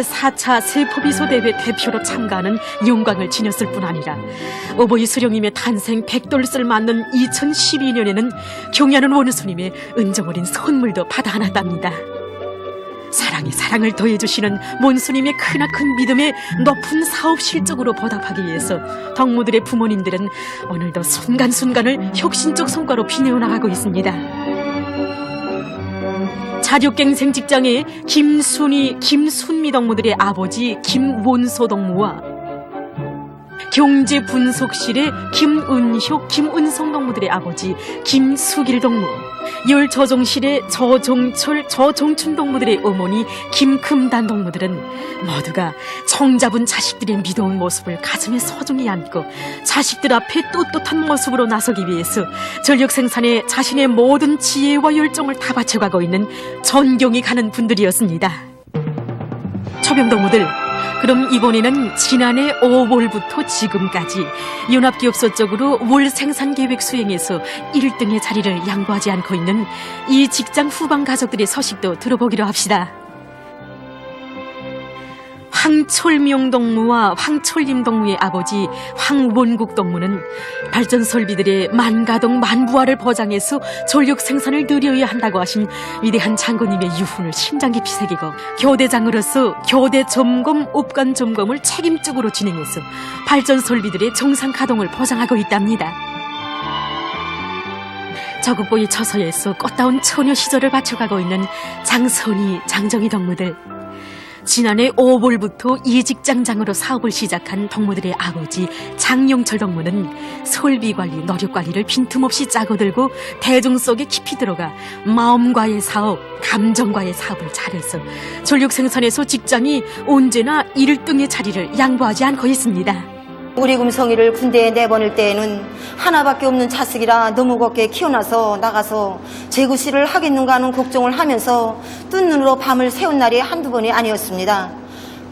4차 세포비소 대회 대표로 참가하는 영광을 지녔을 뿐 아니라 어버이 수령님의 탄생 100돌을 맞는 2012년에는 경야는 원수님의 은정어린 선물도 받아 안았답니다. 사랑에 사랑을 더해주시는 원수님의 크나큰 믿음에 높은 사업 실적으로 보답하기 위해서 덕무들의 부모님들은 오늘도 순간순간을 혁신적 성과로 빛내어 나가고 있습니다. 자력갱생 직장의 김순미 덕무들의 아버지 김원소 덕무와 경제분석실의 김은효, 김은성 덕무들의 아버지 김수길 덕무, 열조정실의 저정철, 저정춘 덕무들의 어머니 김금단 덕무들은 모두가 정잡은 자식들의 믿어온 모습을 가슴에 소중히 안고 자식들 앞에 떳떳한 모습으로 나서기 위해서 전력생산에 자신의 모든 지혜와 열정을 다 바쳐가고 있는 존경이 가는 분들이었습니다. 초병 덕무들, 그럼 이번에는 지난해 5월부터 지금까지 연합기업소 쪽으로 월 생산계획 수행에서 1등의 자리를 양보하지 않고 있는 이 직장 후반 가족들의 소식도 들어보기로 합시다. 황철명 덕무와 황철림 덕무의 아버지 황원국 덕무는 발전 설비들의 만가동 만부화를 보장해서 전력 생산을 늘려야 한다고 하신 위대한 장군님의 유훈을 심장 깊이 새기고 교대장으로서 교대 점검, 업관 점검을 책임적으로 진행해서 발전 설비들의 정상 가동을 보장하고 있답니다. 저국보이 처소에서 꽃다운 처녀 시절을 바쳐가고 있는 장선희, 장정희 덕무들, 지난해 5월부터 이 직장장으로 사업을 시작한 덕무들의 아버지 장영철 덕무는 설비관리, 노력관리를 빈틈없이 짜고들고 대중 속에 깊이 들어가 마음과의 사업, 감정과의 사업을 잘해서 전력생산에서 직장이 언제나 1등의 자리를 양보하지 않고 있습니다. 우리 금성이를 군대에 내보낼 때에는 하나밖에 없는 자식이라 너무 곱게 키워놔서 나가서 재구실을 하겠는가 하는 걱정을 하면서 뜬 눈으로 밤을 새운 날이 한두 번이 아니었습니다.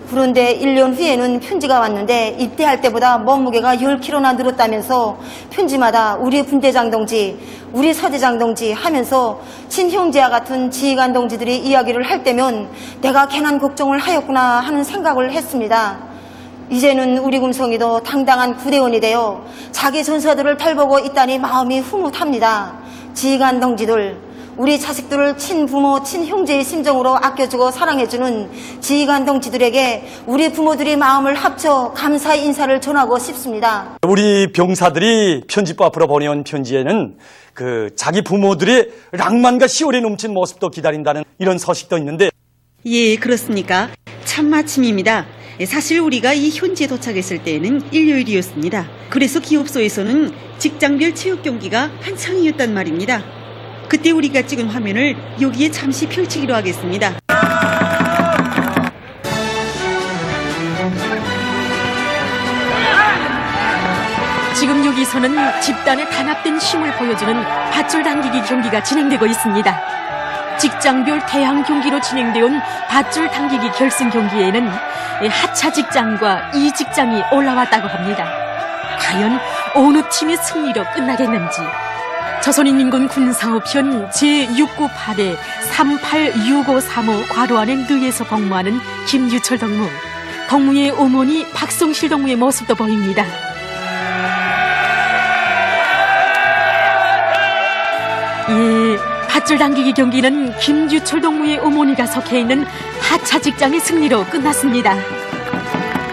그런데 1년 후에는 편지가 왔는데 입대할 때보다 몸무게가 10kg나 늘었다면서 편지마다 우리 분대장 동지, 우리 서대장 동지 하면서 친형제와 같은 지휘관 동지들이 이야기를 할 때면 내가 괜한 걱정을 하였구나 하는 생각을 했습니다. 이제는 우리 금성이도 당당한 구대원이 되어 자기 전사들을 덜보고 있다니 마음이 흐뭇합니다. 지휘관 동지들, 우리 자식들을 친부모, 친형제의 심정으로 아껴주고 사랑해주는 지휘관 동지들에게 우리 부모들이 마음을 합쳐 감사의 인사를 전하고 싶습니다. 우리 병사들이 편집부 앞으로 보내온 편지에는 자기 부모들의 낭만과 희열이 넘친 모습도 기다린다는 이런 소식도 있는데, 예, 그렇습니까? 참마침입니다. 사실 우리가 이 현지에 도착했을 때에는 일요일이었습니다. 그래서 기업소에서는 직장별 체육 경기가 한창이었단 말입니다. 그때 우리가 찍은 화면을 여기에 잠시 펼치기로 하겠습니다. 지금 여기서는 집단의 단합된 힘을 보여주는 밧줄 당기기 경기가 진행되고 있습니다. 직장별 대항 경기로 진행되온 밧줄 당기기 결승 경기에는 하차 직장과 이 직장이 올라왔다고 합니다. 과연 어느 팀의 승리로 끝나겠는지. 조선인민군 군사업편 제698회 386535 괄호 안에 느에서 복무하는 김유철 덕무, 덕무의 어머니 박성실 덕무의 모습도 보입니다. 밧줄 당기기 경기는 김유철 덕무의 어머니가 속해 있는 하차 직장의 승리로 끝났습니다.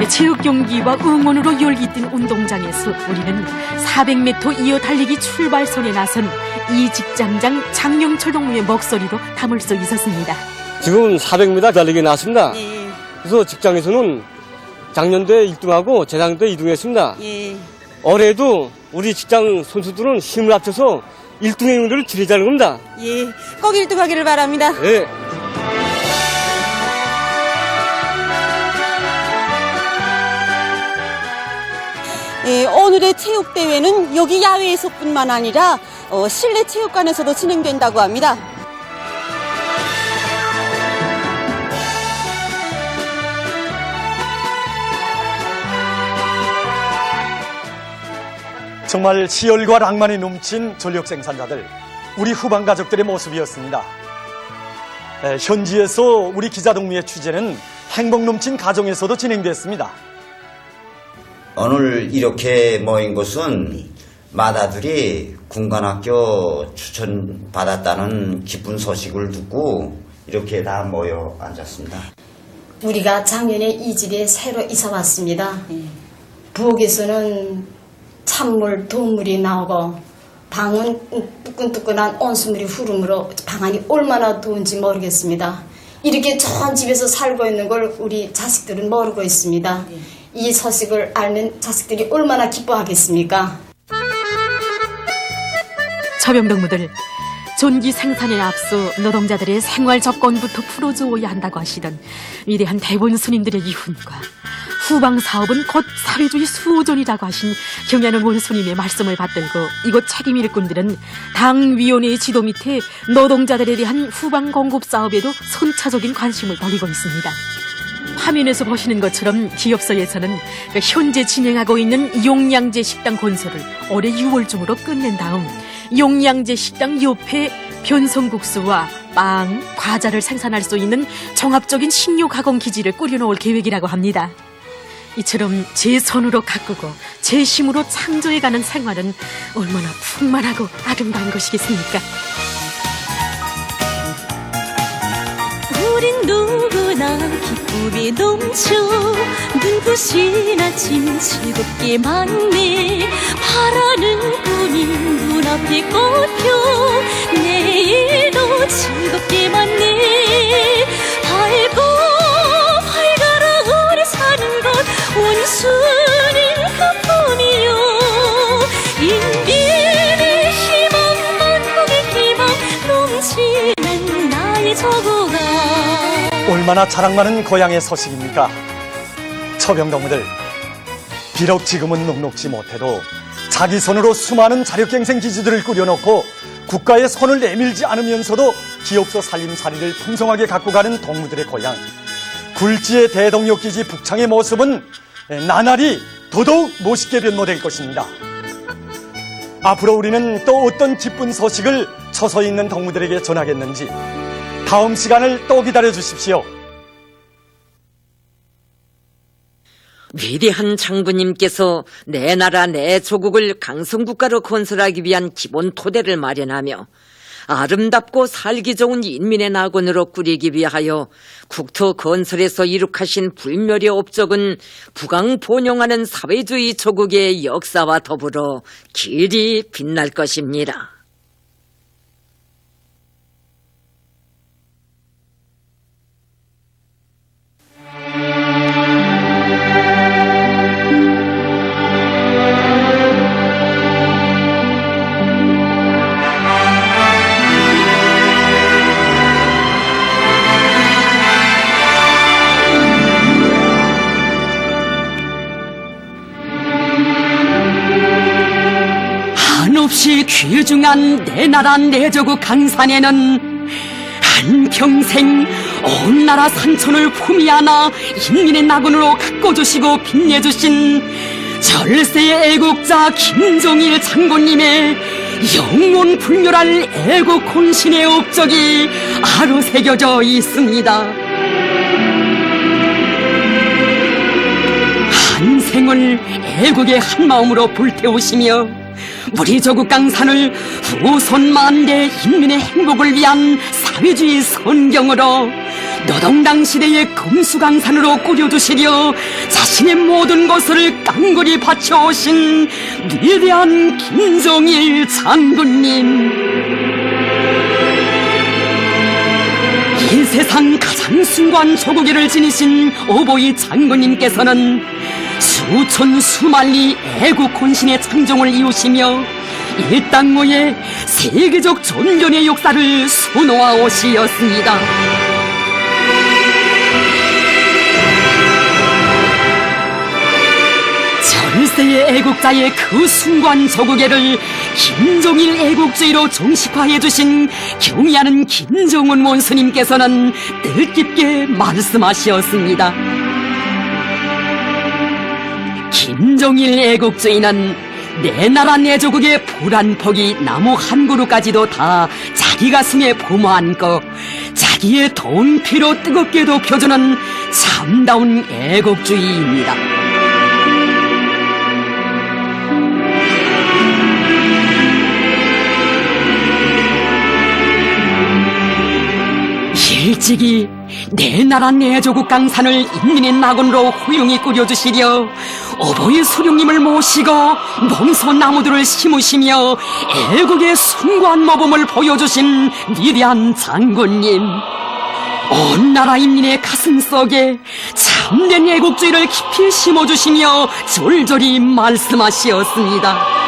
체육 경기와 응원으로 열기뜬 운동장에서 우리는 400m 이어 달리기 출발선에 나선 이 직장장 장영철 덕무의 목소리도 담을 수 있었습니다. 지금 400m 달리기 나왔습니다. 예. 그래서 직장에서는 작년도에 1등하고 재작년도에 2등했습니다. 예. 올해도 우리 직장 선수들은 힘을 합쳐서 1등의 의미를 지르자는 겁니다. 예, 꼭 1등 하기를 바랍니다. 예. 예, 오늘의 체육대회는 여기 야외에서뿐만 아니라 실내 체육관에서도 진행된다고 합니다. 정말 희열과 낭만이 넘친 전력 생산자들, 우리 후반 가족들의 모습이었습니다. 현지에서 우리 기자동무의 취재는 행복 넘친 가정에서도 진행됐습니다. 오늘 이렇게 모인 곳은 마다들이 군관학교 추천받았다는 기쁜 소식을 듣고 이렇게 다 모여 앉았습니다. 우리가 작년에 이 집에 새로 이사 왔습니다. 부엌에서는 찬물, 돈물이 나오고 방은 뜨끈뜨끈한 온수물이 흐르므로 방안이 얼마나 더운지 모르겠습니다. 이렇게 좋은 집에서 살고 있는 걸 우리 자식들은 모르고 있습니다. 이 소식을 알면 자식들이 얼마나 기뻐하겠습니까? 처병동무들, 존기 생산에 앞서 노동자들의 생활 조건부터 풀어주어야 한다고 하시던 위대한 대본 스님들의 이훈과 후방 사업은 곧 사회주의 수호존이라고 하신 경야는 원스님의 말씀을 받들고 이곳 책임 일꾼들은 당위원회의 지도 밑에 노동자들에 대한 후방 공급 사업에도 선차적인 관심을 돌리고 있습니다. 화면에서 보시는 것처럼 기업소에서는 현재 진행하고 있는 용량제 식당 건설을 올해 6월 중으로 끝낸 다음 용량제 식당 옆에 변성국수와 빵, 과자를 생산할 수 있는 종합적인 식료 가공 기지를 꾸려놓을 계획이라고 합니다. 이처럼 제 손으로 가꾸고 제 힘으로 창조해가는 생활은 얼마나 풍만하고 아름다운 것이겠습니까? 우린 누구나 기쁨이 넘쳐 눈부신 아침 즐겁게 맞네. 바라는 꿈이 눈앞에 꽃펴 내일도 즐겁게 맞네. 밝고 활가라 우리 사는 곳 온순히 그뿐이요. 인민의 희망 만국의 희망 넘치는 나의 저구가. 얼마나 자랑 많은 고향의 소식입니까? 처병동무들, 비록 지금은 녹록지 못해도 자기 손으로 수많은 자력갱생 기지들을 꾸려놓고 국가의 손을 내밀지 않으면서도 기업소 살림살이를 풍성하게 갖고 가는 동무들의 고향 굴지의 대동역기지 북창의 모습은 나날이 더더욱 멋있게 변모될 것입니다. 앞으로 우리는 또 어떤 기쁜 소식을 처서 있는 동무들에게 전하겠는지 다음 시간을 또 기다려 주십시오. 위대한 장군님께서 내 나라 내 조국을 강성국가로 건설하기 위한 기본 토대를 마련하며 아름답고 살기 좋은 인민의 낙원으로 꾸리기 위하여 국토 건설에서 이룩하신 불멸의 업적은 부강본영하는 사회주의 조국의 역사와 더불어 길이 빛날 것입니다. 한없이 귀중한 내 나라 내 조국 강산에는 한평생 온 나라 산천을 품이 안아 인민의 낙원으로 가꿔주시고 빛내주신 절세의 애국자 김종일 장군님의 영원 불멸할 애국 혼신의 업적이 아로 새겨져 있습니다. 한 생을 애국의 한 마음으로 불태우시며 우리 조국 강산을 후손 만대 인민의 행복을 위한 사회주의 선경으로 노동당 시대의 금수강산으로 꾸려주시려 자신의 모든 것을 깡그리 바쳐오신 위대한 김종일 장군님. 이 세상 가장 숭고한 조국의를 지니신 오보이 장군님께서는 수천 수만리 애국 혼신의 창종을 이루시며 이 땅모의 세계적 존경의 역사를 수놓아 오시었습니다. 절세의 애국자의 그 숭고한 조국애를 김종일 애국주의로 정식화해주신 경의하는 김정은 원수님께서는 뜻깊게 말씀하셨습니다. 김종일 애국주의는 내 나라 내 조국의 불안폭이 나무 한 그루까지도 다 자기 가슴에 품어안고 자기의 돈 피로 뜨겁게도 펴주는 참다운 애국주의입니다. 일찍이 내 나라 내 조국 강산을 인민의 낙원으로 훌륭히 꾸려주시려 어버이 수령님을 모시고 몸소 나무들을 심으시며 애국의 숭고한 모범을 보여주신 위대한 장군님, 온 나라 인민의 가슴속에 참된 애국주의를 깊이 심어주시며 졸졸이 말씀하시었습니다.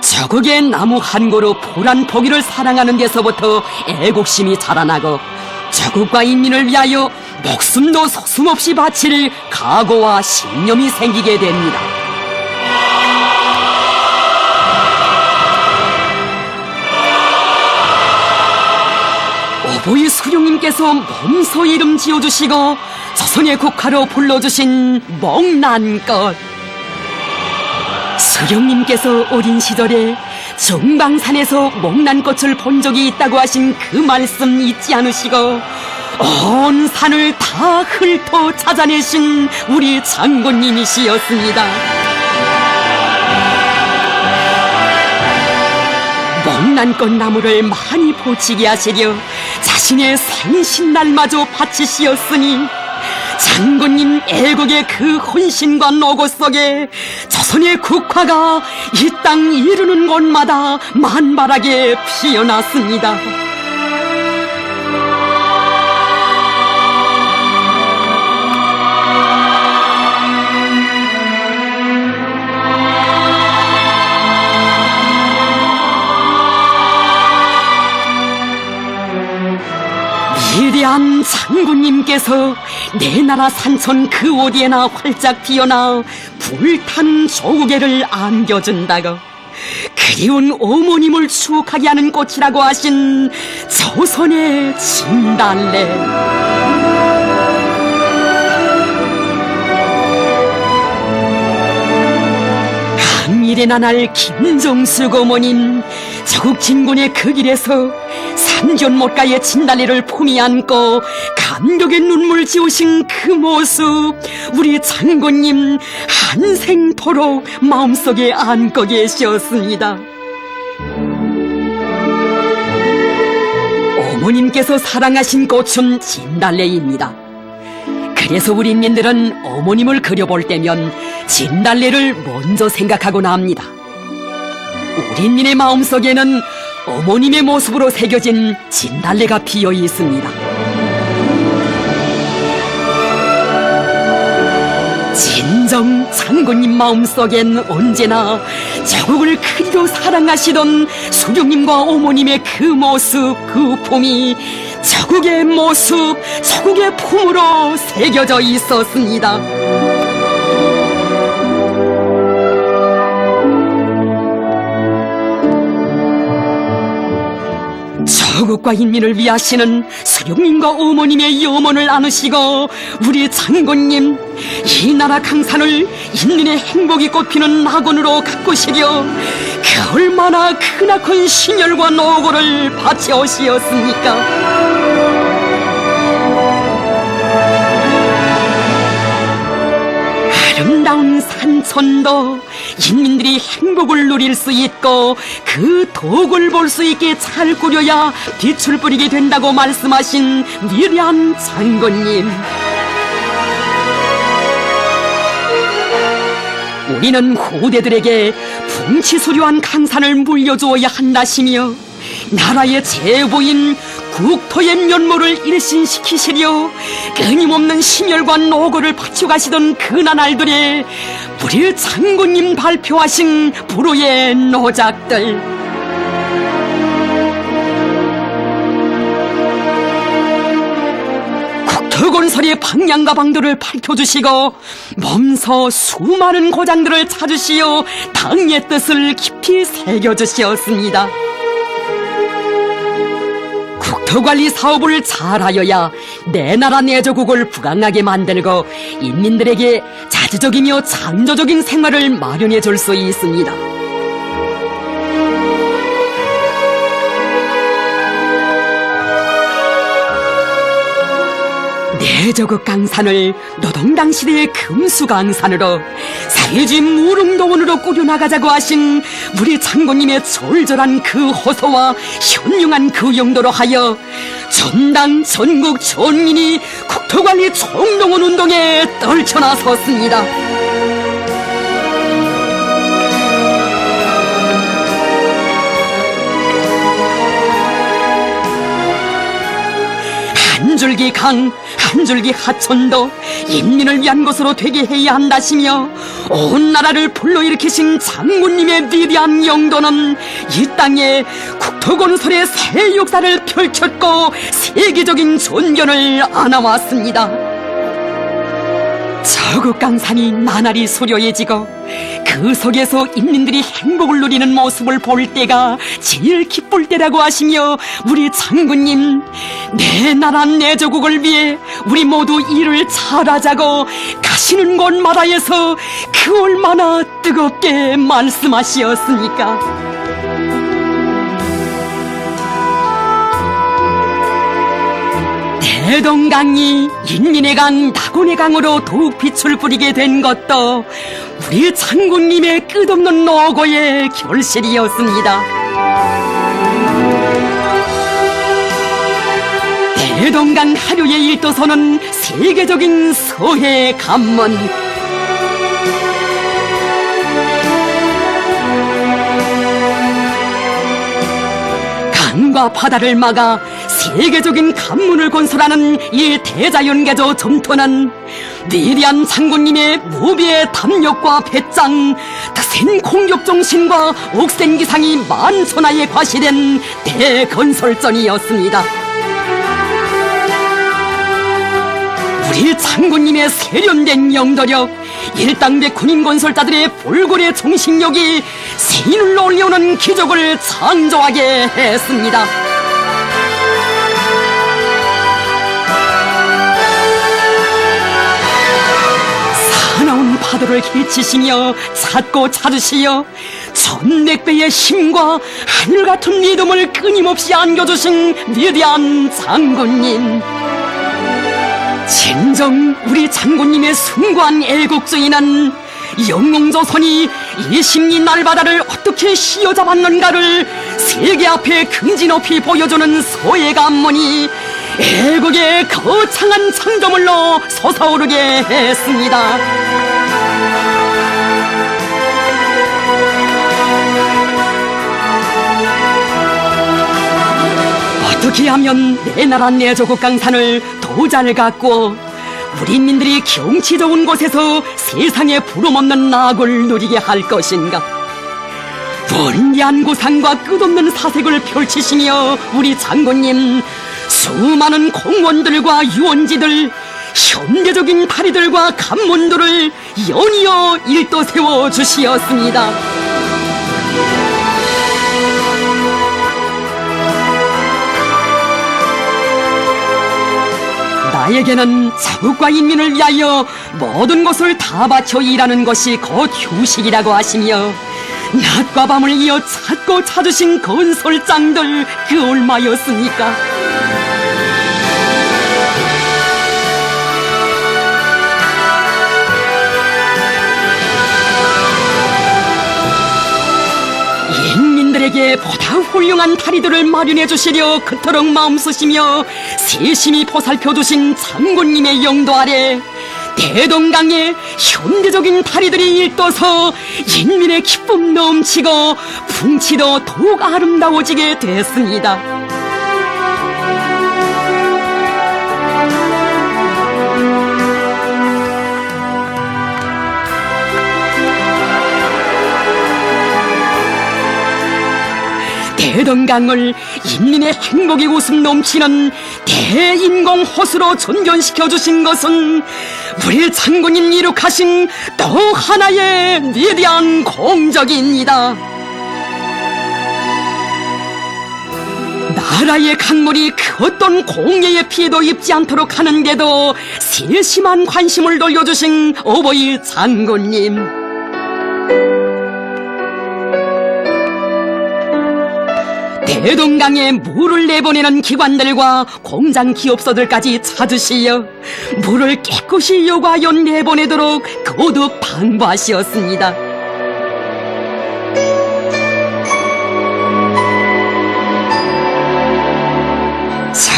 저국의 나무 한 그루 포란 포기를 사랑하는 데서부터 애국심이 자라나고 저국과 인민을 위하여 목숨도 서슴없이 바칠 각오와 신념이 생기게 됩니다. 어버이 수령님께서 몸소 이름 지어주시고 조선의 국화로 불러주신 목란꽃, 수령님께서 어린 시절에 정방산에서 목란꽃을 본 적이 있다고 하신 그 말씀 잊지 않으시고 온 산을 다 훑어 찾아내신 우리 장군님이시였습니다. 목란꽃 나무를 많이 포치게 하시려 자신의 생신날마저 바치시었으니 장군님 애국의 그 혼신과 노고 속에 조선의 국화가 이 땅 이루는 곳마다 만발하게 피어났습니다. 위대한 장군님께서 내 나라 산천 그 어디에나 활짝 피어나 불타는 조국애를 안겨준다고 그리운 어머님을 추억하게 하는 꽃이라고 하신 조선의 진달래. 항일의 나날 김정숙 어머님, 조국 진군의 그 길에서 산전못가의 진달래를 품이 안고 감격의 눈물 지으신 그 모습, 우리 장군님 한생토록 마음속에 안고 계셨습니다. 어머님께서 사랑하신 꽃은 진달래입니다. 그래서 우리 인민들은 어머님을 그려볼 때면 진달래를 먼저 생각하곤 합니다. 우리 인민의 마음속에는 어머님의 모습으로 새겨진 진달래가 피어 있습니다. 진정 장군님 마음속엔 언제나 조국을 그리로 사랑하시던 수령님과 어머님의 그 모습, 그 품이 조국의 모습, 조국의 품으로 새겨져 있었습니다. 조국과 인민을 위하시는 수령님과 어머님의 염원을 안으시고 우리 장군님 이 나라 강산을 인민의 행복이 꽃피는 낙원으로 가꾸시려 그 얼마나 크나큰 신열과 노고를 바치오시었습니까? 아름다운 산천도 인민들이 행복을 누릴 수 있고 그 덕을 볼 수 있게 잘 꾸려야 빛을 뿌리게 된다고 말씀하신 위대한 장군님. 우리는 후대들에게 풍치수려한 강산을 물려주어야 한다시며 나라의 제보인 국토의 면모를 일신시키시려 끊임없는 심혈과 노고를 바쳐가시던 그 나날들에 우리 장군님 발표하신 불후의 노작들, 국토건설의 방향과 방도를 밝혀주시고 몸소 수많은 고장들을 찾으시어 당의 뜻을 깊이 새겨주시었습니다. 국토관리 사업을 잘하여야 내 나라 내 조국을 부강하게 만들고 인민들에게 자주적이며 창조적인 생활을 마련해 줄 수 있습니다. 내저그 강산을 노동당 시대의 금수강산으로 사회주의 무릉도원으로 꾸려나가자고 하신 우리 장군님의 졸졸한 그 호소와 현명한 그 용도로 하여 전당 전국 전민이 국토관리 총동원 운동에 떨쳐나섰습니다. 한 줄기 강, 한 줄기 하천도 인민을 위한 것으로 되게 해야 한다시며 온 나라를 불러일으키신 장군님의 위대한 영도는 이 땅에 국토건설의 새 역사를 펼쳤고 세계적인 존견을 안아왔습니다. 저국 강산이 나날이 수려해지고 그 속에서 인민들이 행복을 누리는 모습을 볼 때가 제일 기쁠 때라고 하시며 우리 장군님, 내 나라 내 조국을 위해 우리 모두 일을 잘하자고 가시는 곳마다에서 그 얼마나 뜨겁게 말씀하시었습니까? 대동강이 인민의 강, 낙원의 강으로 더욱 빛을 뿌리게 된 것도 우리 장군님의 끝없는 노고의 결실이었습니다. 대동강 하류의 일도선은 세계적인 서해 관문, 강과 바다를 막아 세계적인 관문을 건설하는 이 대자연개조 점토는 위대한 장군님의 무비의 담력과 배짱, 특센 공격정신과 옥생기상이 만천하에 과시된 대건설전이었습니다. 우리 장군님의 세련된 영도력, 일당대 군인 건설자들의 볼골의 정신력이 신을 올려오는 기적을 창조하게 했습니다. 사나운 파도를 헤치시며 찾고 찾으시어 천백배의 힘과 하늘같은 믿음을 끊임없이 안겨주신 위대한 장군님, 진정 우리 장군님의 숭고한 애국주의는 영웅조선이 이 심리 날바다를 어떻게 휘어잡았는가를 세계 앞에 긍지 높이 보여주는 서해 관문이 애국의 거창한 창조물로 솟아오르게 했습니다. 어떻게 하면 내 나라 내 조국 강산을 더 잘 가꾸어 우리 인민들이 경치 좋은 곳에서 세상에 부름없는 낙을 누리게 할 것인가? 원대한 고상과 끝없는 사색을 펼치시며 우리 장군님, 수많은 공원들과 유원지들, 현대적인 다리들과 관문들을 연이어 일도 세워주시었습니다. 나에게는 자국과 인민을 위하여 모든 것을 다 바쳐 일하는 것이 곧 휴식이라고 하시며 낮과 밤을 이어 찾고 찾으신 건설장들 그 얼마였습니까? 인민들에게 보다 훌륭한 다리들을 마련해 주시려 그토록 마음 쓰시며 세심히 보살펴 주신 장군님의 영도 아래 대동강에 현대적인 다리들이 일떠서 인민의 기쁨 넘치고 풍치도 더욱 아름다워지게 됐습니다. 대동강을 인민의 행복의 웃음 넘치는 대인공 호수로 전전시켜 주신 것은 우리 장군님 이룩하신 또 하나의 위대한 공적입니다. 나라의 강물이 그 어떤 공예의 피해도 입지 않도록 하는데도 세심한 관심을 돌려주신 어버이 장군님, 대동강에 물을 내보내는 기관들과 공장 기업소들까지 찾으시어 물을 깨끗이 요구하여 내보내도록 거듭 방부하시었습니다.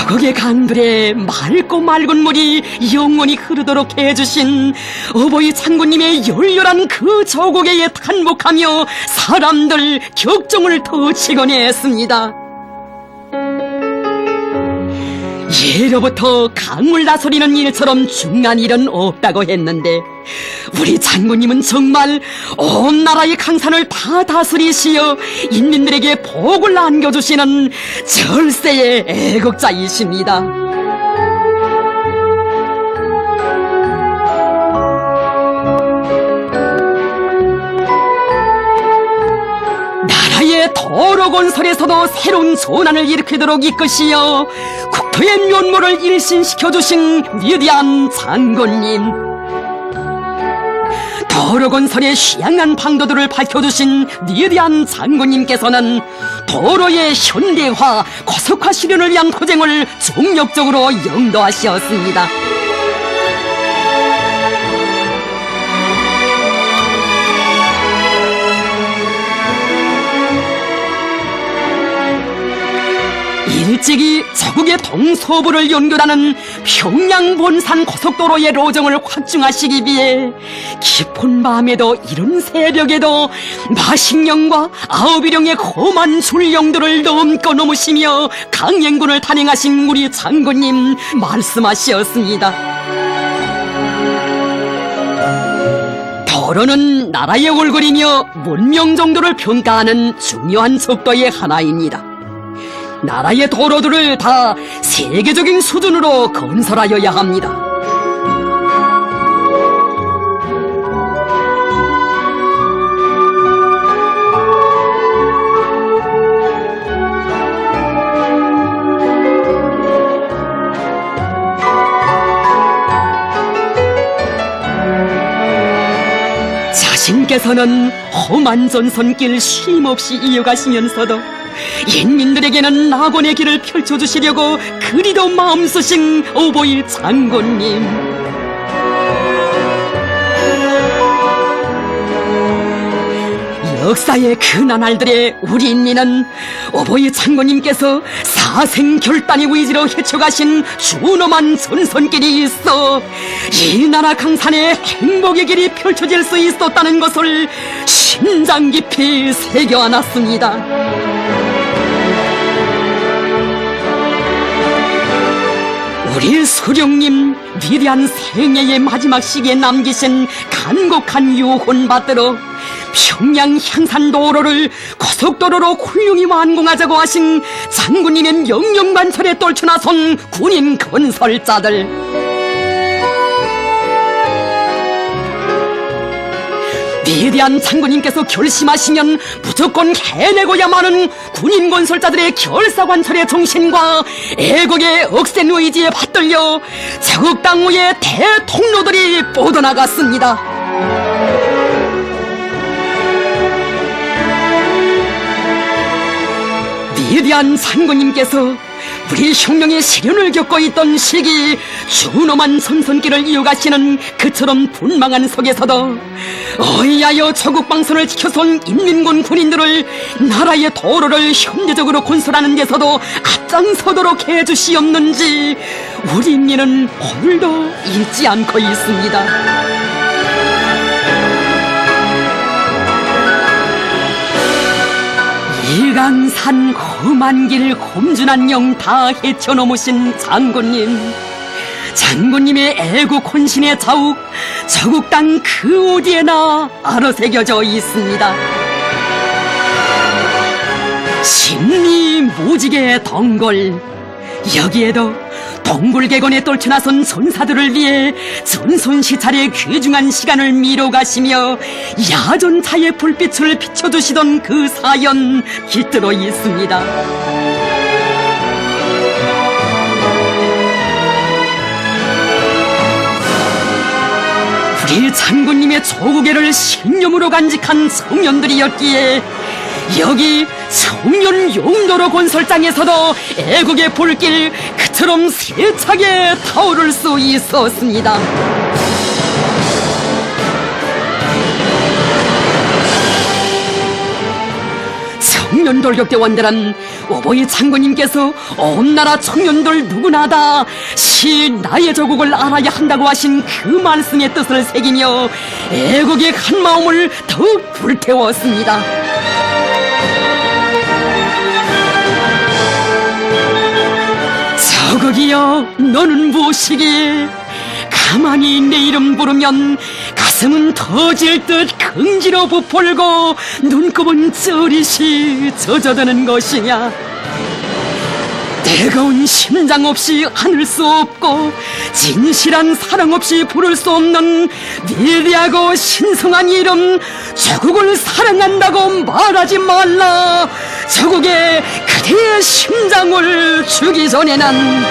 저국의 강들에 맑고 맑은 물이 영원히 흐르도록 해주신 어버이 장군님의 열렬한 그 저고개에 탄복하며 사람들 격정을 터치곤 했습니다. 예로부터 강물 다스리는 일처럼 중요한 일은 없다고 했는데 우리 장군님은 정말 온 나라의 강산을 다 다스리시어 인민들에게 복을 안겨주시는 절세의 애국자이십니다. 나라의 도로 건설에서도 새로운 전환을 일으키도록 이끄시어 국토의 면모를 일신시켜주신 위대한 장군님, 도로 건설의 취향한 방도들을 밝혀주신 위대한 장군님께서는 도로의 현대화, 고속화 실현을 위한 투쟁을 정력적으로 영도하셨습니다. 일찍이 저국의 동서부를 연결하는 평양 본산 고속도로의 로정을 확충하시기 위해 깊은 밤에도 이른 새벽에도 마식령과 아우비령의 험한 줄령들을 넘고 넘으시며 강행군을 단행하신 우리 장군님 말씀하셨습니다. 도로는 나라의 얼굴이며 문명 정도를 평가하는 중요한 척도의 하나입니다. 나라의 도로들을 다 세계적인 수준으로 건설하여야 합니다. 자신께서는 험한 전선길 쉼없이 이어가시면서도 인민들에게는 낙원의 길을 펼쳐주시려고 그리도 마음 쓰신 어버이 장군님, 역사의 그 나날들의 우리 인민은 어버이 장군님께서 사생결단의 의지로 헤쳐가신 준엄한 전선길이 있어 이 나라 강산에 행복의 길이 펼쳐질 수 있었다는 것을 심장 깊이 새겨안았습니다. 우리 수령님 위대한 생애의 마지막 시기에 남기신 간곡한 유혼 받들어 평양 향산도로를 고속도로로 훌륭히 완공하자고 하신 장군님의 명령관철에 떨쳐나선 군인 건설자들, 위대한 장군님께서 결심하시면 무조건 해내고야만 군인 건설자들의 결사관철의 정신과 애국의 억센 의지에 받들려 자국 땅의 대통로들이 뻗어나갔습니다. 위대한 장군님께서 우리 혁명의 시련을 겪고 있던 시기 준엄한 전선길을 이어가시는 그처럼 분망한 속에서도 어이하여 조국방선을 지켜선 인민군 군인들을 나라의 도로를 현대적으로 건설하는 데서도 앞장서도록 해주시옵는지 우리 인민은 오늘도 잊지 않고 있습니다. 일강산 험한 길 험준한 영 다 헤쳐넘으신 장군님, 장군님의 애국 혼신의 자욱 저국 땅 그 어디에나 아로새겨져 있습니다. 심리 무지개 덩굴, 여기에도 동굴개건에 떨쳐나선 전사들을 위해 전손시찰의 귀중한 시간을 미뤄가시며 야전차의 불빛을 비춰주시던 그 사연 깃들어 있습니다. 우리 장군님의 조국애를 신념으로 간직한 청년들이었기에 여기 청년 용도로 건설장에서도 애국의 불길 그처럼 세차게 타오를 수 있었습니다. 청년 돌격대원들은 오보이 장군님께서 온 나라 청년들 누구나 다 시 나의 조국을 알아야 한다고 하신 그 말씀의 뜻을 새기며 애국의 한 마음을 더욱 불태웠습니다. 저국이여 너는 무엇이기에 가만히 내 이름 부르면 가슴은 터질 듯 긍지로 부풀고 눈곱은 쩌릿이 젖어드는 것이냐. 뜨거운 심장 없이 안을 수 없고 진실한 사랑 없이 부를 수 없는 위대하고 신성한 이름 조국을 사랑한다고 말하지 말라. 조국에 그대의 심장을 주기 전에는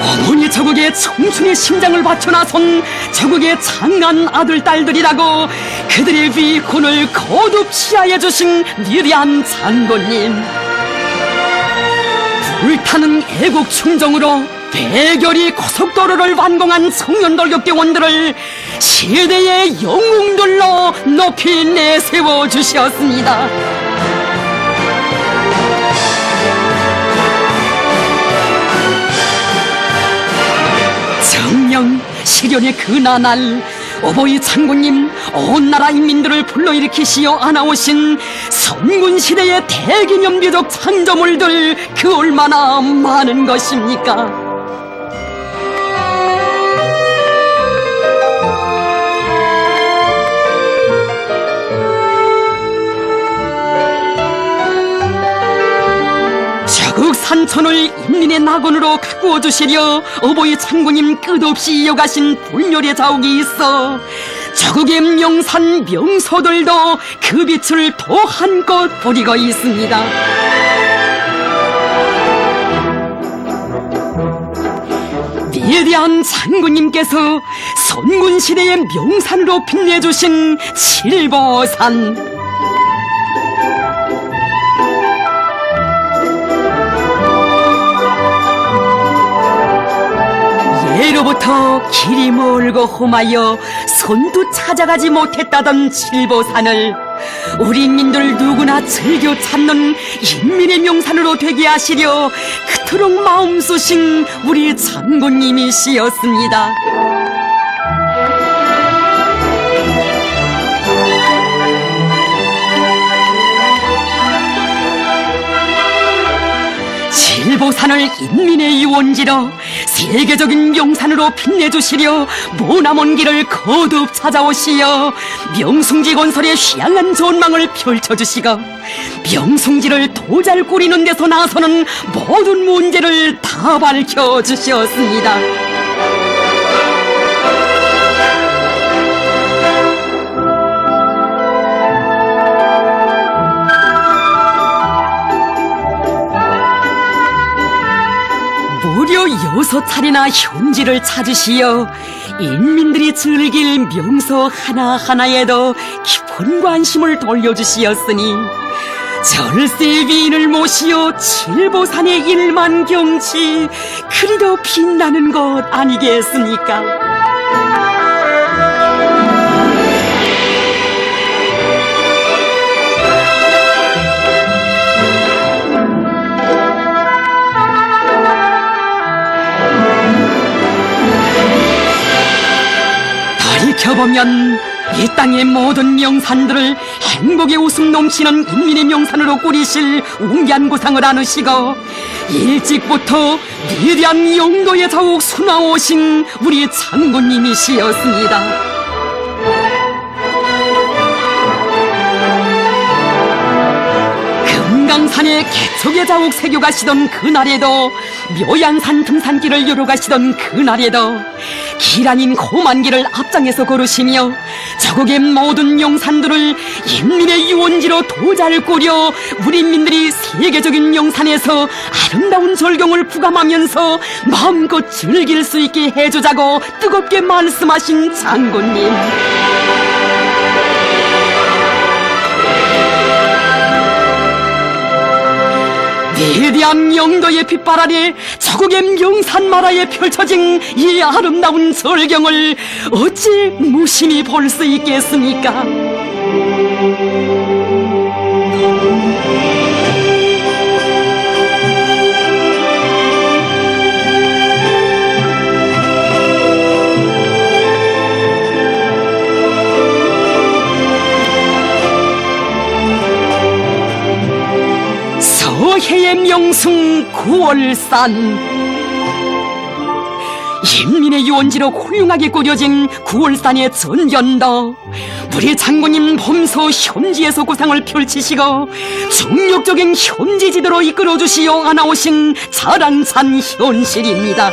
어머니 조국의 청춘의 심장을 바쳐 나선 조국의 장한 아들 딸들이라고 그들의 위군을 거듭 시하해 주신 위대한 장군님, 불타는 애국 충정으로 대결이 고속도로를 완공한 청년돌격대원들을 시대의 영웅들로 높이 내세워 주셨습니다. 정령 시련의 그 나날 오보이 장군님 온 나라 인민들을 불러일으키시어 안아오신 선군시대의 대기념비적 창조물들 그 얼마나 많은 것입니까? 조국 산천을 인민의 낙원으로 가꾸어 주시려 오보이 장군님 끝없이 이어가신 불멸의 자욱이 있어 조국의 명산 명소들도 그 빛을 더 한껏 부리고 있습니다. 위대한 장군님께서 선군시대의 명산으로 빛내주신 칠보산, 예로부터 길이 멀고 험하여 손도 찾아가지 못했다던 칠보산을 우리 인민들 누구나 즐겨 찾는 인민의 명산으로 되게 하시려 그토록 마음 쏘신 우리 장군님이시였습니다. 칠보산을 인민의 유원지로 세계적인 명산으로 빛내주시려 머나먼 길을 거듭 찾아오시어 명승지 건설의 휘황한 전망을 펼쳐주시고 명승지를 도잘 꾸리는 데서 나서는 모든 문제를 다 밝혀주셨습니다. 무려 6차례나 현지를 찾으시어 인민들이 즐길 명소 하나하나에도 깊은 관심을 돌려주시었으니 절세의 위인을 모시어 칠보산의 일만 경치 그리도 빛나는 것 아니겠습니까? 돌이켜보면 이 땅의 모든 명산들을 행복의 웃음 넘치는 인민의 명산으로 꾸리실 웅기한 구상을 안으시고 일찍부터 위대한 용도의 자욱 수나오신 우리 장군님이시였습니다. 한강산에 개척의 자옥 새겨 가시던 그날에도, 묘양산 등산길을 열어 가시던 그날에도 길 아닌 험한 길을 앞장에서 걸으시며 저국의 모든 용산들을 인민의 유원지로 도자를 꾸려 우리 인민들이 세계적인 용산에서 아름다운 절경을 부감하면서 마음껏 즐길 수 있게 해주자고 뜨겁게 말씀하신 장군님. 위대한 영도의 빛발 아래 저국의 명산마라에 펼쳐진 이 아름다운 절경을 어찌 무심히 볼 수 있겠습니까? 서해의 명승 구월산, 인민의 유원지로 훌륭하게 꾸려진 구월산의 전견도, 우리 장군님 범소 현지에서 구상을 펼치시고 중력적인 현지지도로 이끌어주시어 하나오신 자랑찬 현실입니다.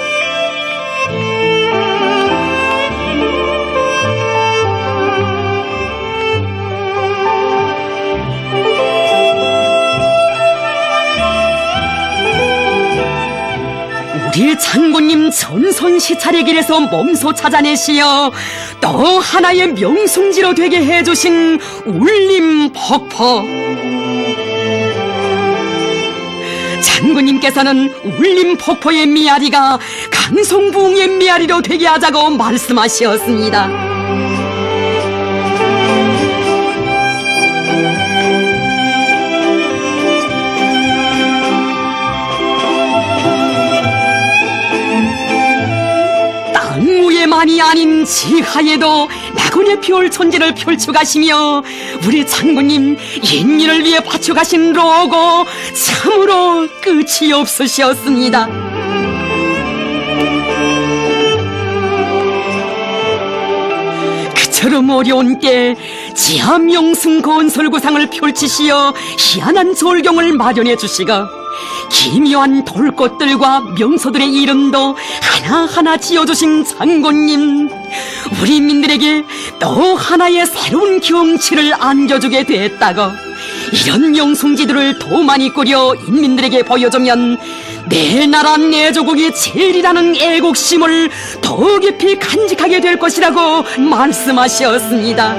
우리 장군님 전선시찰의 길에서 몸소 찾아내시어 또 하나의 명승지로 되게 해주신 울림폭포. 장군님께서는 울림폭포의 미아리가 강성부흥의 미아리로 되게 하자고 말씀하셨습니다. 땅위에만이 아닌 지하에도 낙원의 별 천지를 펼쳐가시며 우리 장군님 인민을 위해 바쳐가신 로고 참으로 끝이 없으셨습니다. 그처럼 어려운 때 지하명승 건설구상을 펼치시어 희한한 절경을 마련해 주시고 기묘한 돌꽃들과 명소들의 이름도 하나하나 지어주신 장군님, 우리 민들에게 또 하나의 새로운 경치를 안겨주게 됐다고, 이런 명승지들을 더 많이 꾸려 인민들에게 보여주면 내 나라 내 조국이 제일이라는 애국심을 더 깊이 간직하게 될 것이라고 말씀하셨습니다.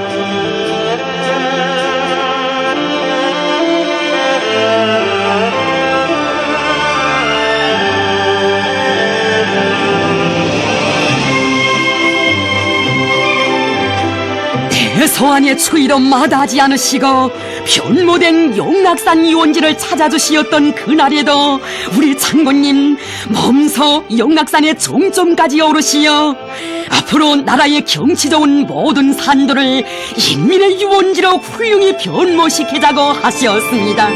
대서안의 추위도 마다하지 않으시고 변모된 용락산 유원지를 찾아주시었던 그날에도 우리 장군님 몸소 용락산의 종점까지 오르시어 앞으로 나라의 경치 좋은 모든 산들을 인민의 유원지로 훌륭히 변모시키자고 하셨습니다.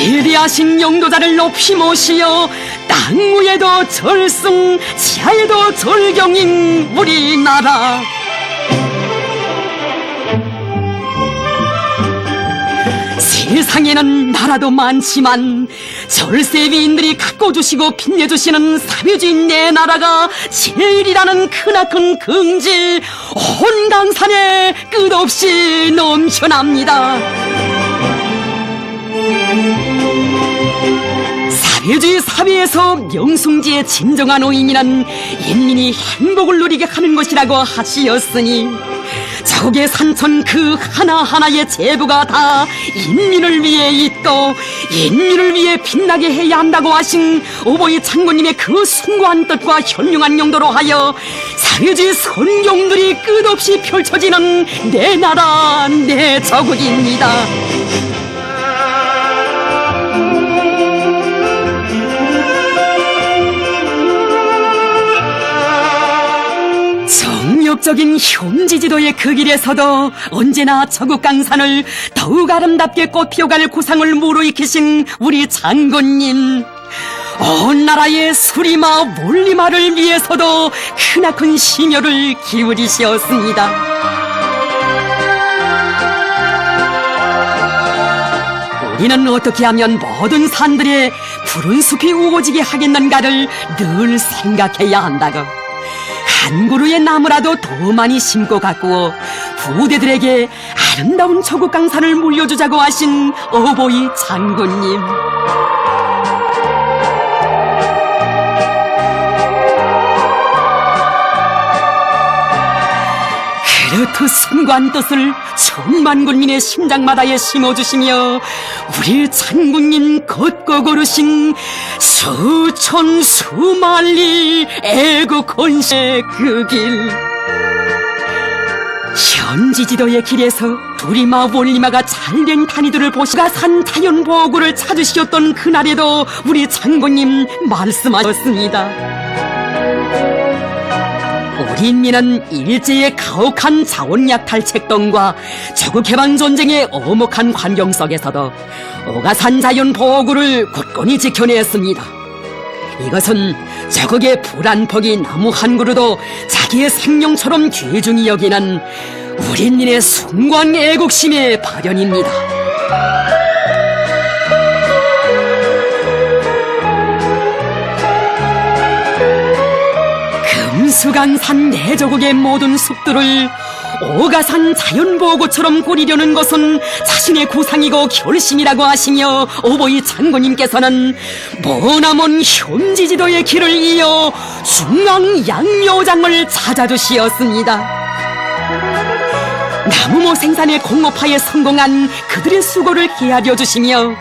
위대하신 영도자를 높이 모시어 땅 위에도 절승, 지하에도 절경인 우리나라. 세상에는 나라도 많지만 절세위인들이 가꿔주시고 빛내주시는 사회주의 내 나라가 제일이라는 크나큰 긍지 온 강산에 끝없이 넘쳐납니다. 사회주의 사회에서 명승지의 진정한 의미는 인민이 행복을 누리게 하는 것이라고 하시었으니 적의 산천 그 하나하나의 제부가 다 인민을 위해 있고 인민을 위해 빛나게 해야 한다고 하신 오보이 장군님의 그 숭고한 뜻과 현명한 용도로 하여 사회주의 선경들이 끝없이 펼쳐지는 내 나라 내 조국입니다. 정력적인 현지지도의 그 길에서도 언제나 저국강산을 더욱 아름답게 꽃피워갈 구상을 무르익히신 우리 장군님, 온 나라의 수리마 몰리마를 위해서도 크나큰 심혈을 기울이시었습니다. 우리는 어떻게 하면 모든 산들에 푸른 숲이 우거지게 하겠는가를 늘 생각해야 한다고. 한 그루의 나무라도 더 많이 심고 가꾸어 부대들에게 아름다운 조국 강산을 물려주자고 하신 어보이 장군님. 그렇듯 순고한 뜻을 천만 군민의 심장마다에 심어주시며 우리 장군님 걷고 걸으신 수천 수만리 애국 건세 그 길, 현지지도의 길에서 두리마 몰리마가 잘된 단위들을 보시가 산 자연보호구를 찾으시었던 그날에도 우리 장군님 말씀하셨습니다. 우리 인민은 일제의 가혹한 자원약탈 책동과 조국해방전쟁의 엄혹한 환경 속에서도 오가산 자연보호구를 굳건히 지켜냈습니다. 이것은 조국의 불안폭이 나무 한 그루도 자기의 생명처럼 귀중히 여기는 우리 인민의 숭고한 애국심의 발현입니다. 금수강산 내조국의 모든 숲들을 오가산 자연보호구처럼 꾸리려는 것은 자신의 구상이고 결심이라고 하시며 어보이 장군님께서는 머나먼 현지지도의 길을 이어 중앙 양묘장을 찾아주시었습니다. 나무모 생산의 공업화에 성공한 그들의 수고를 헤아려 주시며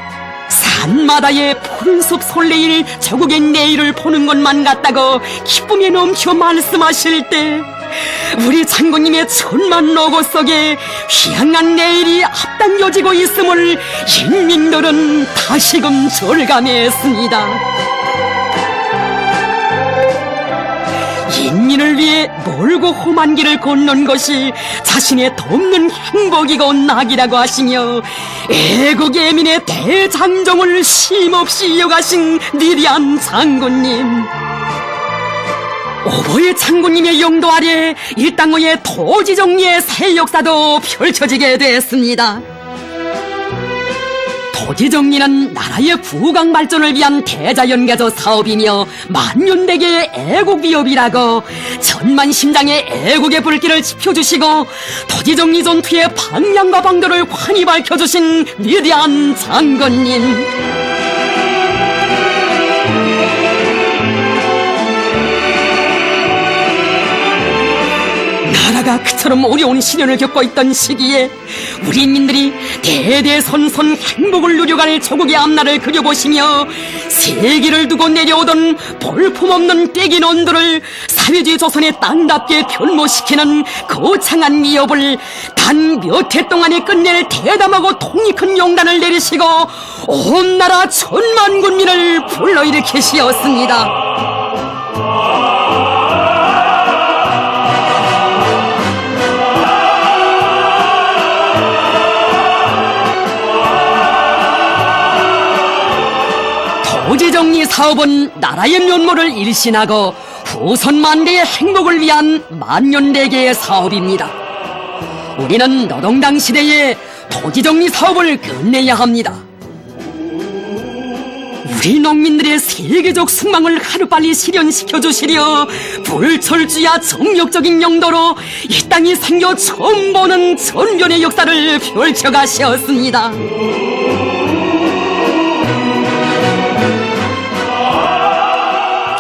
산마다의 푸른 숲 솔레일 조국의 내일을 보는 것만 같다고 기쁨에 넘쳐 말씀하실 때 우리 장군님의 천만 로고 속에 희망한 내일이 앞당겨지고 있음을 인민들은 다시금 절감했습니다. 인민을 위해 멀고 험한 길을 걷는 것이 자신의 돕는 행복이고 낙이라고 하시며 애국애민의 대장정을 쉼없이 이어가신 위대한 장군님, 어보이 장군님의 영도 아래 이 땅의 토지정리의 새 역사도 펼쳐지게 됐습니다. 토지정리는 나라의 부강 발전을 위한 대자연개조 사업이며 만년대계의 애국위협이라고 천만심장의 애국의 불길을 지펴주시고 토지정리 전투의 방향과 방도를 환히 밝혀주신 위대한 장군님, 나라가 그처럼 어려운 시련을 겪고 있던 시기에 우리 인민들이 대대선선 행복을 누려갈 조국의 앞날을 그려보시며 세기를 두고 내려오던 볼품없는 떼긴 언들을 사회주의 조선의 땅답게 변모시키는 거창한 위협을 단 몇 해 동안에 끝낼 대담하고 통이 큰 용단을 내리시고 온 나라 천만 군민을 불러일으키시었습니다. 토지정리 사업은 나라의 면모를 일신하고 후손 만대의 행복을 위한 만년대계의 사업입니다. 우리는 노동당 시대에 토지정리 사업을 끝내야 합니다. 우리 농민들의 세계적 숙망을 하루빨리 실현시켜 주시려 불철주야 정력적인 용도로 이 땅이 생겨 처음 보는 전변의 역사를 펼쳐가셨습니다.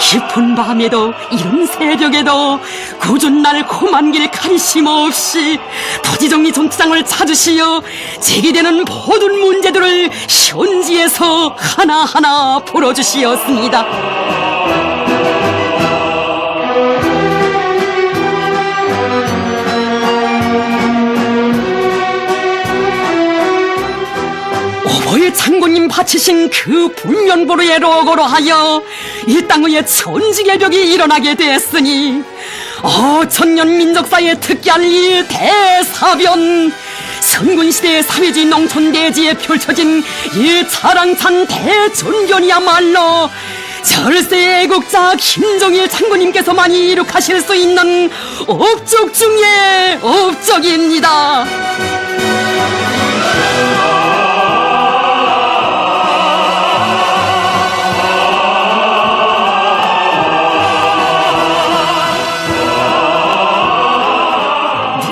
깊은 밤에도 이른 새벽에도 굳은 날 험한 길 가리심 없이 토지정리 전투장을 찾으시어 제기되는 모든 문제들을 현지에서 하나하나 풀어주시었습니다. 어보이 장군님 바치신 그 분면보루의 로고로 하여 이 땅의 천지개벽이 일어나게 됐으니 천년 민족사에 특기할 이 대사변, 선군시대의 사회주의 농촌대지에 펼쳐진 이 자랑찬 대전변이야말로 절세 애국자 김종일 장군님께서만이 이룩하실 수 있는 업적 중의 업적입니다.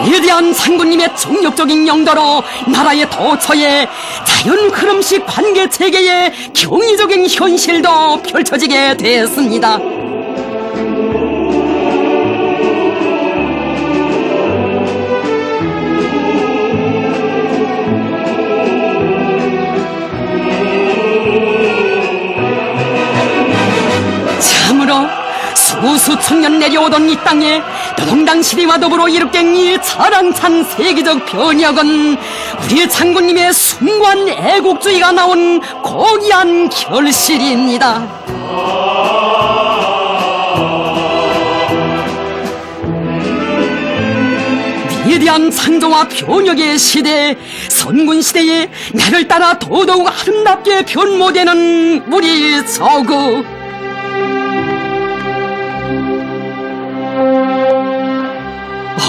위대한 장군님의 종력적인 영도로 나라의 도처에 자연 흐름식 관계 체계의 경이적인 현실도 펼쳐지게 되었습니다. 참으로 수수천 년 내려오던 이 땅에 노동당 시대와 더불어 이룩된 이 자랑찬 세계적 변혁은 우리 장군님의 숭고한 애국주의가 나온 고귀한 결실입니다. 위대한 창조와 변혁의 시대, 선군시대에 나를 따라 더더욱 아름답게 변모되는 우리 조국.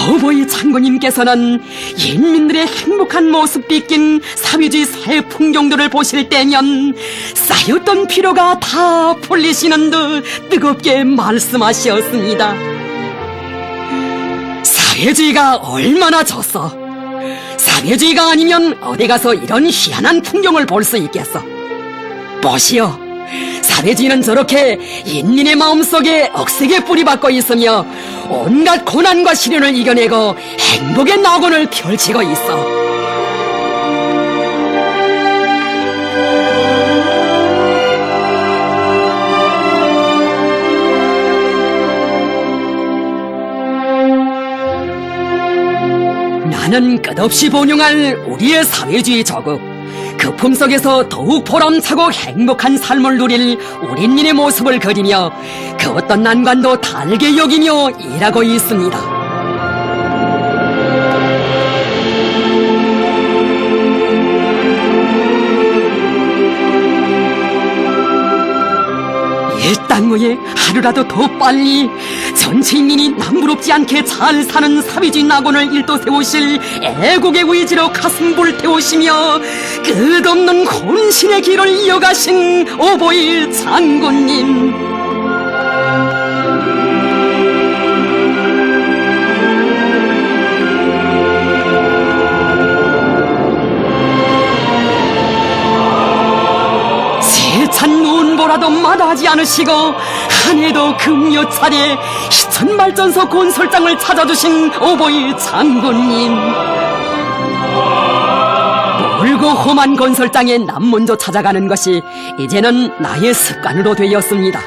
어버이 장군님께서는 인민들의 행복한 모습 빚긴 사회주의 사회 풍경들을 보실 때면 쌓였던 피로가 다 풀리시는 듯 뜨겁게 말씀하셨습니다. 사회주의가 얼마나 좋소. 사회주의가 아니면 어디 가서 이런 희한한 풍경을 볼 수 있겠어. 보시오. 사회주의는 저렇게 인민의 마음속에 억세게 뿌리박고 있으며 온갖 고난과 시련을 이겨내고 행복의 낙원을 펼치고 있어. 나는 끝없이 본용할 우리의 사회주의 조국. 그 품속에서 더욱 보람차고 행복한 삶을 누릴 우리 인민의 모습을 그리며 그 어떤 난관도 다르게 여기며 일하고 있습니다. 이 땅 위에 하루라도 더 빨리 전체 인민이 남부럽지 않게 잘 사는 사회주의 낙원을 일도세우실 애국의 의지로 가슴 불태우시며 끝없는 혼신의 길을 이어가신 어버이 장군님. 세찬 눈보라도 마다하지 않으시고 한 해도 금요 차례 희천발전소 건설장을 찾아주신 어버이 장군님. 멀고 험한 건설장에 남 먼저 찾아가는 것이 이제는 나의 습관으로 되었습니다.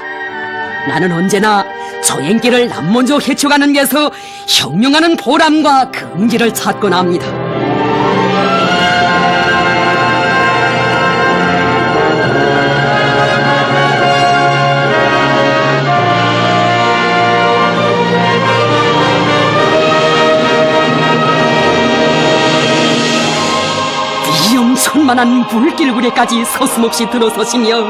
나는 언제나 조행길을 남 먼저 헤쳐가는 데서 혁명하는 보람과 긍지를 찾곤 합니다. 천만한 물길구리까지 서슴없이 들어서시며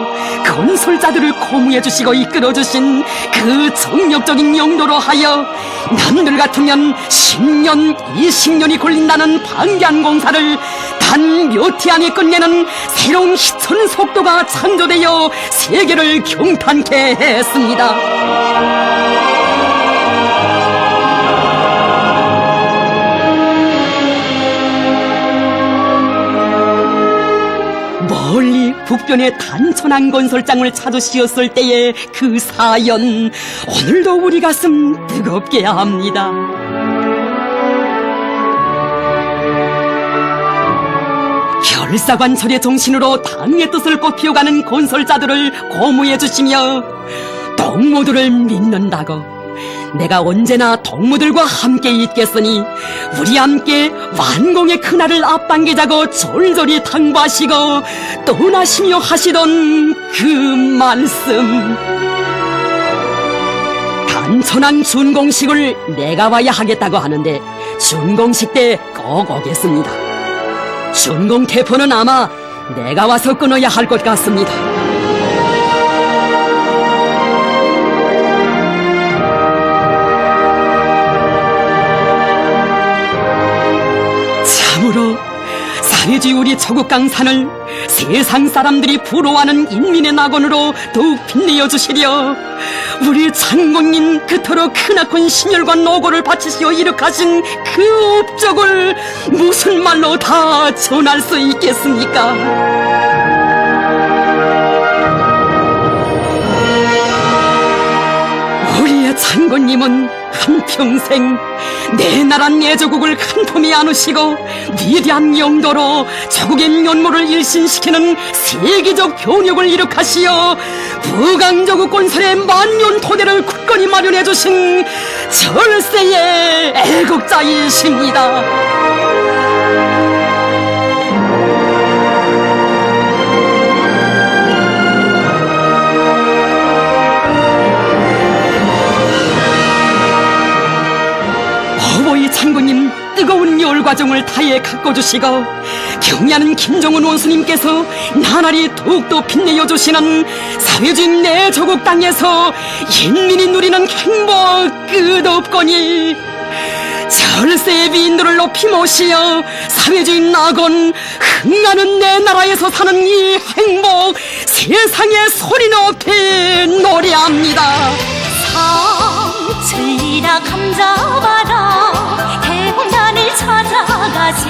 건설자들을 고무해주시고 이끌어주신 그 정력적인 용도로 하여 남들 같으면 10년, 20년이 걸린다는 방대한 공사를 단 몇 해 안에 끝내는 새로운 희천 속도가 창조되어 세계를 경탄케 했습니다. 멀리 북변의 단천한 건설장을 찾으시었을 때의 그 사연, 오늘도 우리 가슴 뜨겁게 합니다. 결사관철의 정신으로 당의 뜻을 꽃피워가는 건설자들을 고무해 주시며 동무들을 믿는다고 내가 언제나 동무들과 함께 있겠으니 우리 함께 완공의 그날을 앞당기자고 졸졸이 당부하시고 떠나시며 하시던 그 말씀. 단천한 준공식을 내가 와야 하겠다고 하는데 준공식 때 꼭 오겠습니다. 준공 태포는 아마 내가 와서 끊어야 할 것 같습니다. 그러므로 사회주의 우리 조국 강산을 세상 사람들이 부러워하는 인민의 낙원으로 더욱 빛내어 주시려 우리 장군님 그토록 크나큰 심혈과 노고를 바치시어 이룩하신 그 업적을 무슨 말로 다 전할 수 있겠습니까? 우리의 장군님은 한평생 내 나라 내 조국을 한 품에 안으시고 위대한 용도로 조국의 면모를 일신시키는 세계적 교력을 이룩하시어 부강조국 건설의 만년 토대를 굳건히 마련해 주신 절세의 애국자이십니다. 어버이 장군님 뜨거운 열과정을 다해 가꿔주시고 경애하는 김정은 원수님께서 나날이 더욱더 빛내어 주시는 사회주의 내 조국 땅에서 인민이 누리는 행복 끝없거니 절세의 비인들을 높이 모시어 사회주의 낙원 흥하는 내 나라에서 사는 이 행복 세상에 소리 높이 노래합니다. 삼천리나 감자바다 대공단을 찾아가지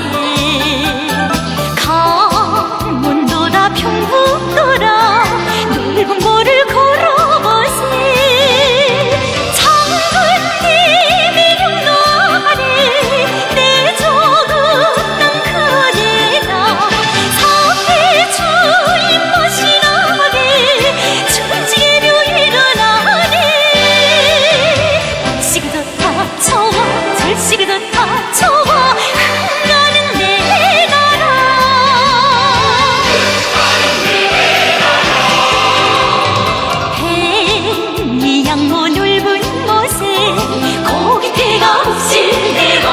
강원도다 평북도다 넓은 고를 걸어보세 장군님이 용나리 내 조국 땅 그대라 사회주의 멋이나리 천지개로 일어나리 절시그도 다 좋아 흥하는 내 나라 뱀이 양모 넓은 곳에 고깃대가 흡실대고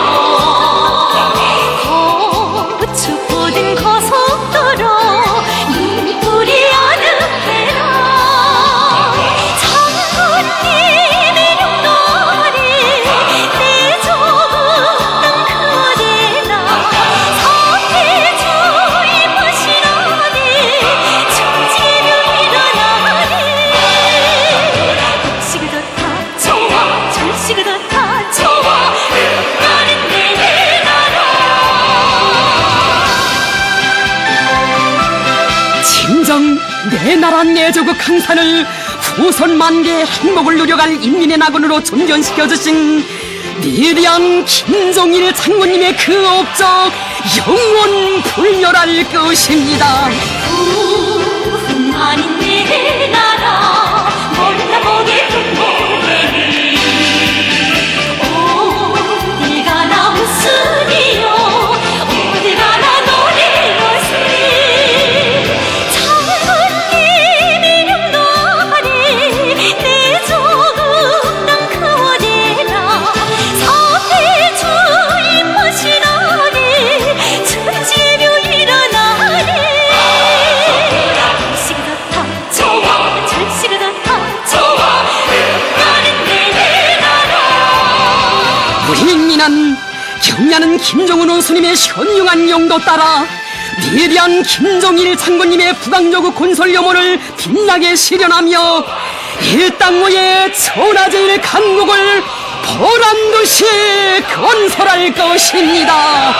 고추 뻗은 고속도로 눈물이 아득해라 장군님의 용나리 내 조국 땅 그대라 사회주의 멋이라니 천지개로 일어나리 복식도 다 좋아 절식도 다 좋아 흥하는 내 나라 진정 내 나라 내 조국 강산을 후손 만개의 행복을 누려갈 인민의 낙원으로 존전시켜주신 위대한 김종일 장군님의 그 업적 영원 불멸할 것입니다. 흥하는 내 나라 몰라보게 풍보내니 어딜 가나 웃으리요 어딜 가나 노래로세 장군님이 용나리 내 조국 땅 그대라 사회주의 멋이나리 천지개로 일어나리 절시그도 다 좋아 절시그도 다 좋아 흥하는 내 나라 우리 인민은 경애하는 김정은 원수님의 현명한 용도 따라 위대한 김종일 장군님의 부강조국 건설 염원을 빛나게 실현하며 이 땅 위에 천하제일 강국을 보란듯이 건설할 것입니다.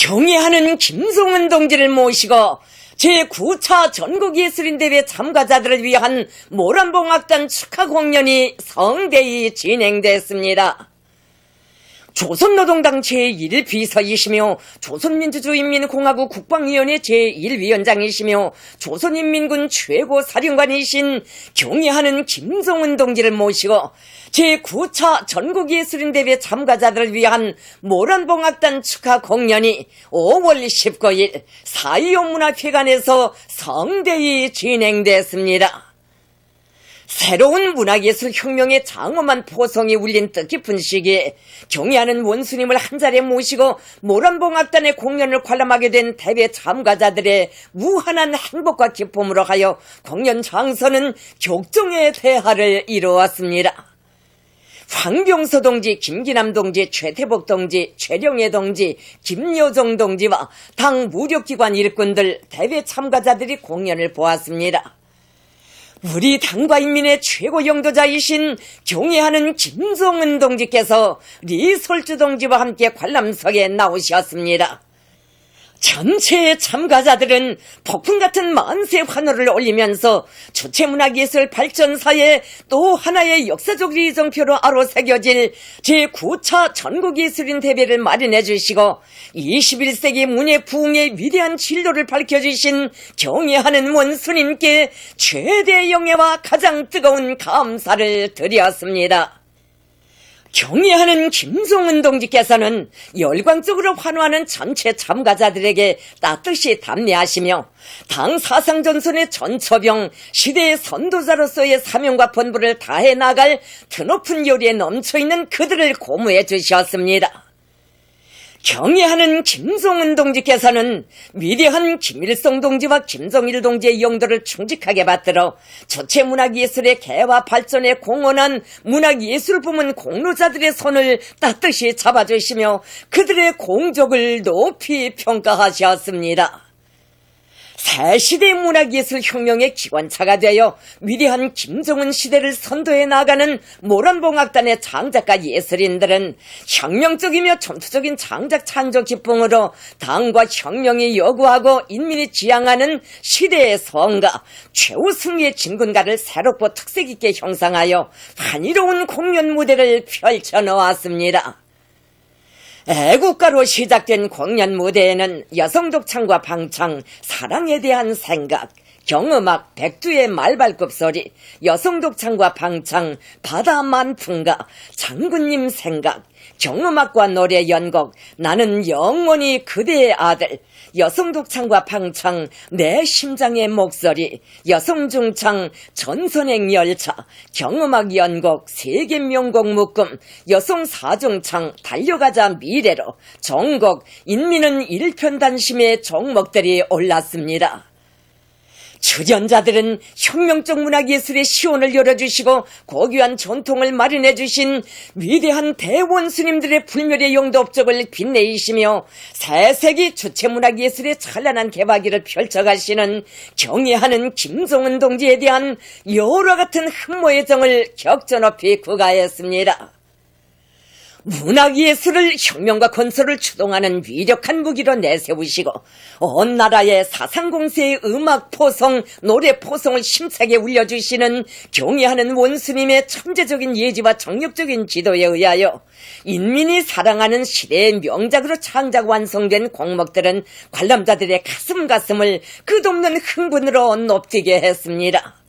경애하는 김성은 동지를 모시고 제9차 전국예술인대회 참가자들을 위한 모란봉악단 축하 공연이 성대히 진행됐습니다. 조선노동당 제1비서이시며 조선민주주의인민공화국 국방위원회 제1위원장이시며 조선인민군 최고사령관이신 경애하는 김성은 동지를 모시고 제9차 전국예술인대회 참가자들을 위한 모란봉악단 축하 공연이 5월 19일 4.25 문화회관에서 성대히 진행됐습니다. 새로운 문화예술 혁명의 장엄한 포성이 울린 뜻깊은 시기에 경애하는 원수님을 한자리에 모시고 모란봉악단의 공연을 관람하게 된 대회 참가자들의 무한한 행복과 기쁨으로 하여 공연 장소는 격정의 대하를 이루었습니다. 황병서 동지, 김기남 동지, 최태복 동지, 최령해 동지, 김여정 동지와 당 무력기관 일꾼들, 대회 참가자들이 공연을 보았습니다. 우리 당과 인민의 최고 영도자이신 경애하는 김성은 동지께서 리설주 동지와 함께 관람석에 나오셨습니다. 전체 참가자들은 폭풍 같은 만세 환호를 올리면서 주체문화예술 발전사에 또 하나의 역사적 리정표로 아로새겨질 제9차 전국예술인 대회를 마련해 주시고 21세기 문예 부흥의 위대한 진로를 밝혀주신 경애하는 원수님께 최대 영예와 가장 뜨거운 감사를 드렸습니다. 경애하는 김성은 동지께서는 열광적으로 환호하는 전체 참가자들에게 따뜻이 답례하시며 당 사상전선의 전처병, 시대의 선도자로서의 사명과 본부를 다해 나갈 드높은 요리에 넘쳐있는 그들을 고무해 주셨습니다. 경애하는 김성은 동지께서는 위대한 김일성 동지와 김정일 동지의 영도를 충직하게 받들어 주체문학예술의 개화 발전에 공헌한 문학예술 부문 공로자들의 손을 따뜻이 잡아주시며 그들의 공적을 높이 평가하셨습니다. 새 시대 문학예술 혁명의 기관차가 되어 위대한 김정은 시대를 선도해 나가는 모란봉악단의 장작가 예술인들은 혁명적이며 전투적인 장작 창조 기풍으로 당과 혁명이 요구하고 인민이 지향하는 시대의 성가, 최우승의 진군가를 새롭고 특색 있게 형상하여 환희로운 공연 무대를 펼쳐놓았습니다. 애국가로 시작된 공연 무대에는 여성 독창과 방창, 사랑에 대한 생각, 경음악, 백두의 말발굽 소리, 여성 독창과 방창, 바다 만풍가, 장군님 생각, 경음악과 노래 연곡, 나는 영원히 그대의 아들, 여성 독창과 방창, 내 심장의 목소리, 여성 중창, 전선행 열차, 경음악 연곡, 세계 명곡 묶음, 여성 사중창, 달려가자 미래로, 정곡, 인민은 일편단심의 종목들이 올랐습니다. 출연자들은 혁명적 문학예술의 시원을 열어주시고 고귀한 전통을 마련해주신 위대한 대원수님들의 불멸의 영도 업적을 빛내이시며 새세기 주체문학예술의 찬란한 개화기를 펼쳐가시는 경애하는 김성은 동지에 대한 여러 같은 흠모의 정을 격전높이 구가했습니다. 문학예술을 혁명과 건설을 추동하는 위력한 무기로 내세우시고 온 나라의 사상공세의 음악 포성, 노래 포성을 힘차게 울려주시는 경애하는 원수님의 천재적인 예지와 정력적인 지도에 의하여 인민이 사랑하는 시대의 명작으로 창작 완성된 곡목들은 관람자들의 가슴을 끝없는 흥분으로 높이게 했습니다.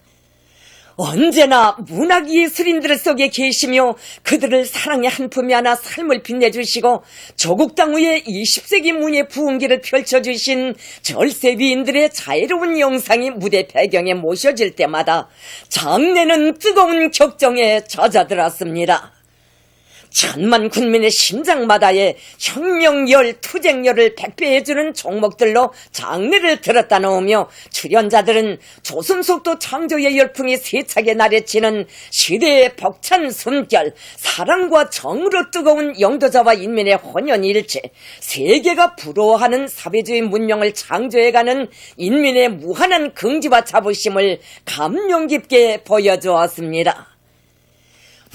언제나 문학예술인들 속에 계시며 그들을 사랑의 한 품이 안아 삶을 빛내주시고 조국 당후의 20세기 문예 부흥기를 펼쳐주신 절세 위인들의 자애로운 영상이 무대 배경에 모셔질 때마다 장내는 뜨거운 격정에 젖어들었습니다. 천만 군민의 심장마다에 혁명열, 투쟁열을 백배해주는 종목들로 장례를 들었다 놓으며 출연자들은 조선속도 창조의 열풍이 세차게 나래치는 시대의 벅찬 숨결, 사랑과 정으로 뜨거운 영도자와 인민의 혼연일체, 세계가 부러워하는 사회주의 문명을 창조해가는 인민의 무한한 긍지와 자부심을 감명 깊게 보여주었습니다.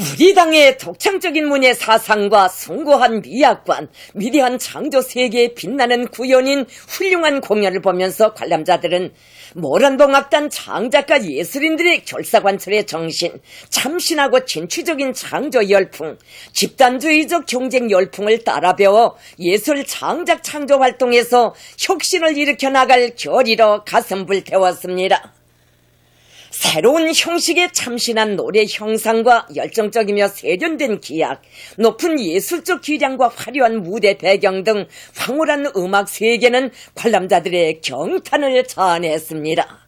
우리 당의 독창적인 문예 사상과 숭고한 미학관, 위대한 창조 세계에 빛나는 구현인 훌륭한 공연을 보면서 관람자들은 모란봉악단 창작가 예술인들의 결사관철의 정신, 참신하고 진취적인 창조 열풍, 집단주의적 경쟁 열풍을 따라 배워 예술 창작 창조 활동에서 혁신을 일으켜 나갈 결의로 가슴 불태웠습니다. 새로운 형식의 참신한 노래 형상과 열정적이며 세련된 기약, 높은 예술적 기량과 화려한 무대 배경 등 황홀한 음악 세계는 관람자들의 경탄을 자아냈습니다.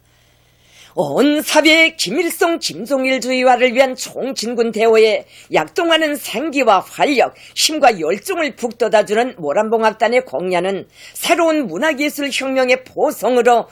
온 사회의 김일성, 김종일주의화를 위한 총진군 대오에 약동하는 생기와 활력, 힘과 열정을 북돋아주는 모란봉악단의 공연은 새로운 문화예술 혁명의 보성으로